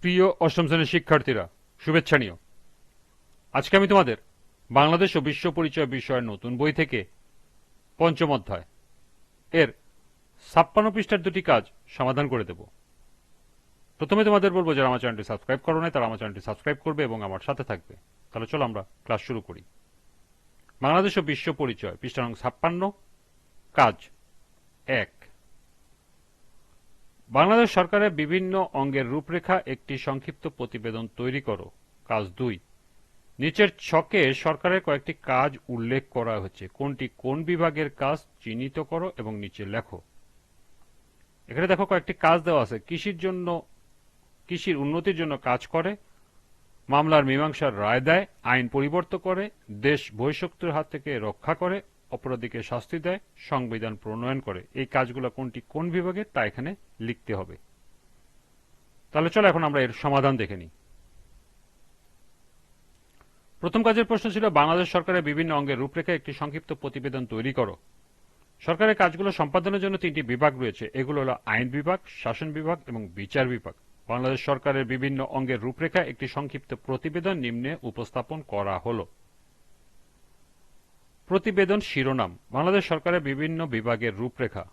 প্রিয় অষ্টম শ্রেণীর শিক্ষার্থীরা, শুভেচ্ছা নিও। আজকে আমি তোমাদের বাংলাদেশ ও বিশ্ব পরিচয় বিষয়ের নতুন বই থেকে পঞ্চম অধ্যায় এর ৫৬ পৃষ্ঠার দুটি কাজ সমাধান করে দেব। প্রথমে তোমাদের বলবো, যারা আমার চ্যানেলটি সাবস্ক্রাইব করো নাই তারা আমার চ্যানেলটি সাবস্ক্রাইব করবে এবং আমার সাথে থাকবে। তাহলে চলো আমরা ক্লাস শুরু করি। বাংলাদেশ ও বিশ্ব পরিচয় পৃষ্ঠা নং ৫৬, কাজ ১। বাংলাদেশ সরকারের বিভিন্ন অঙ্গের রূপরেখা একটি সংক্ষিপ্ত প্রতিবেদন তৈরি করো। কাজ ২। নিচের ছকে সরকারের কয়েকটি কাজ উল্লেখ করা হয়েছে, কোনটি কোন বিভাগের কাজ চিহ্নিত করো এবং নিচে লেখো। এখানে দেখো কয়েকটি কাজ দেওয়া আছে। কৃষির উন্নতির জন্য কাজ করে, মামলার মীমাংসার রায় দেয়, আইন পরিবর্তন করে, দেশ বহিঃশক্তির হাত থেকে রক্ষা করে, অপরাধীকে শাস্তি দেয়, সংবিধান প্রণয়ন করে। এই কাজগুলো কোনটি কোন বিভাগের তা এখানে লিখতে হবে। তাহলে চলো এখন আমরা এর সমাধান দেখে নিই। প্রথম কাজের প্রশ্ন ছিল, বাংলাদেশ সরকারের বিভিন্ন অঙ্গের রূপরেখা একটি সংক্ষিপ্ত প্রতিবেদন তৈরি করো। সরকারের কাজগুলো সম্পাদনের জন্য তিনটি বিভাগ রয়েছে। এগুলো হলো আইন বিভাগ, শাসন বিভাগ এবং বিচার বিভাগ। বাংলাদেশ সরকারের বিভিন্ন অঙ্গের রূপরেখা একটি সংক্ষিপ্ত প্রতিবেদন নিম্নে উপস্থাপন করা হলো। প্রতিবেদন শিরোনাম: বাংলাদেশ সরকারের বিভিন্ন বিভাগের রূপরেখা।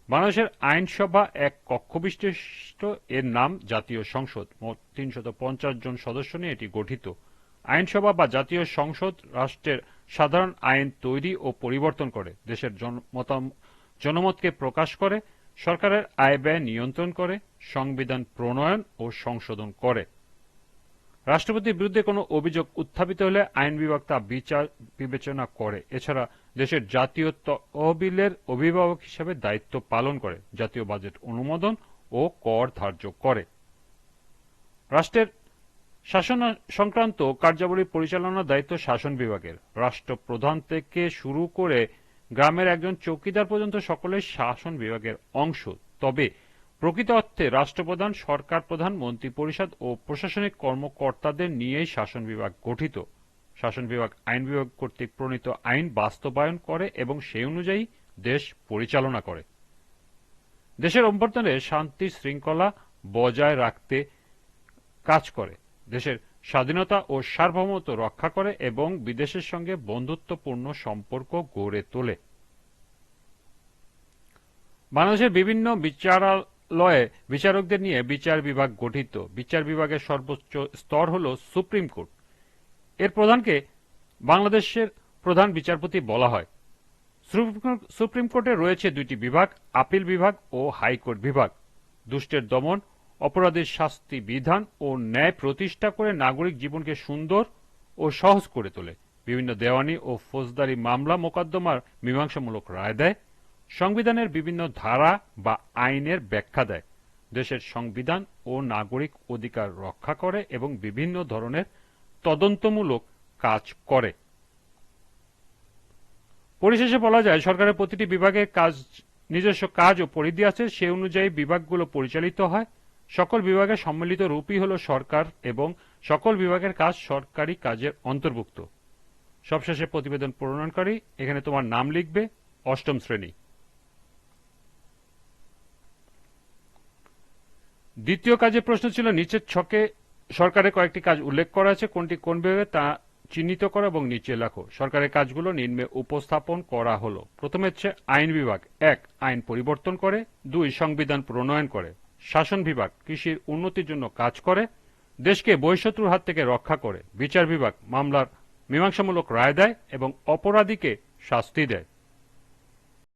বাংলাদেশের আইনসভা এক কক্ষ বিশিষ্ট, এর নাম জাতীয় সংসদ। মোট ৩৫০ জন সদস্য নিয়ে এটি গঠিত। আইনসভা বা জাতীয় সংসদ রাষ্ট্রের সাধারণ আইন তৈরি ও পরিবর্তন করে, দেশের জনমতকে প্রকাশ করে, সরকারের আয় ব্যয় নিয়ন্ত্রণ করে, সংবিধান প্রণয়ন ও সংশোধন করে। রাষ্ট্রপতির বিরুদ্ধে কোনো অভিযোগ উত্থাপিত হলে আইন বিভাগ তা বিবেচনা করে। এছাড়া দেশের জাতীয় তহবিলের অভিভাবক হিসেবে দায়িত্ব পালন করে, জাতীয় বাজেট অনুমোদন ও কর ধার্য করে। রাষ্ট্রের শাসন সংক্রান্ত কার্যাবলী পরিচালনার দায়িত্ব শাসন বিভাগের। রাষ্ট্রপ্রধান থেকে শুরু করে গ্রামের একজন চৌকিদার পর্যন্ত সকলেই শাসন বিভাগের অংশ। তবে প্রকৃত অর্থে রাষ্ট্রপ্রধান, সরকার প্রধান, মন্ত্রিপরিষদ ও প্রশাসনিক কর্মকর্তাদের নিয়েই শাসন বিভাগ গঠিত। শাসন বিভাগ আইন বিভাগ কর্তৃক প্রণীত আইন বাস্তবায়ন করে এবং সেই অনুযায়ী দেশ পরিচালনা করে। দেশের অভ্যন্তরে শান্তি শৃঙ্খলা বজায় রাখতে কাজ করে, দেশের স্বাধীনতা ও সার্বভৌমত্ব রক্ষা করে এবং বিদেশের সঙ্গে বন্ধুত্বপূর্ণ সম্পর্ক গড়ে তোলে। বাংলাদেশের বিভিন্ন বিচারালয়ে বিচারকদের নিয়ে বিচার বিভাগ গঠিত। বিচার বিভাগের সর্বোচ্চ স্তর হল সুপ্রিম কোর্ট। এর প্রধানকে বাংলাদেশের প্রধান বিচারপতি বলা হয়। সুপ্রিম কোর্টে রয়েছে দুইটি বিভাগ, আপিল বিভাগ ও হাইকোর্ট বিভাগ। দুষ্টের দমন, অপরাধীর শাস্তি বিধান ও ন্যায় প্রতিষ্ঠা করে নাগরিক জীবনকে সুন্দর ও সহজ করে তোলে। বিভিন্ন দেওয়ানি ও ফৌজদারি মামলা মোকদ্দমার মীমাংসামূলক রায় দেয়। সংবিধানের বিভিন্ন ধারা বা আইনের ব্যাখ্যা দেয়। দেশের সংবিধান ও নাগরিক অধিকার রক্ষা করে এবং বিভিন্ন ধরনের তদন্তমূলক কাজ করে। পরিশেষে বলা যায়, সরকারের প্রতিটি বিভাগের নিজস্ব কাজ ও পরিধি আছে, সে অনুযায়ী বিভাগগুলো পরিচালিত হয়। সকল বিভাগের সম্মিলিত রূপই হল সরকার এবং সকল বিভাগের কাজ সরকারি কাজের অন্তর্ভুক্ত। সবশেষে প্রতিবেদন প্রণয়নকারী, এখানে তোমার নাম লিখবে, অষ্টম শ্রেণী। দ্বিতীয় কাজের প্রশ্ন ছিল, নিচের ছকে সরকারের কয়েকটি কাজ উল্লেখ করা আছে, কোনটি কোন বিভাগে তা চিহ্নিত করো এবং নিচে লেখো। সরকারের কাজগুলো নিম্নে উপস্থাপন করা হলো। প্রথমে হচ্ছে আইন বিভাগ। ১. আইন পরিবর্তন করে। ২. সংবিধান প্রণয়ন করে। শাসন বিভাগ কৃষির উন্নতির জন্য কাজ করে, দেশকে বহিঃশত্রুর হাত থেকে রক্ষা করে। বিচার বিভাগ মামলার মীমাংসামূলক রায় দেয় এবং অপরাধীকে শাস্তি দেয়।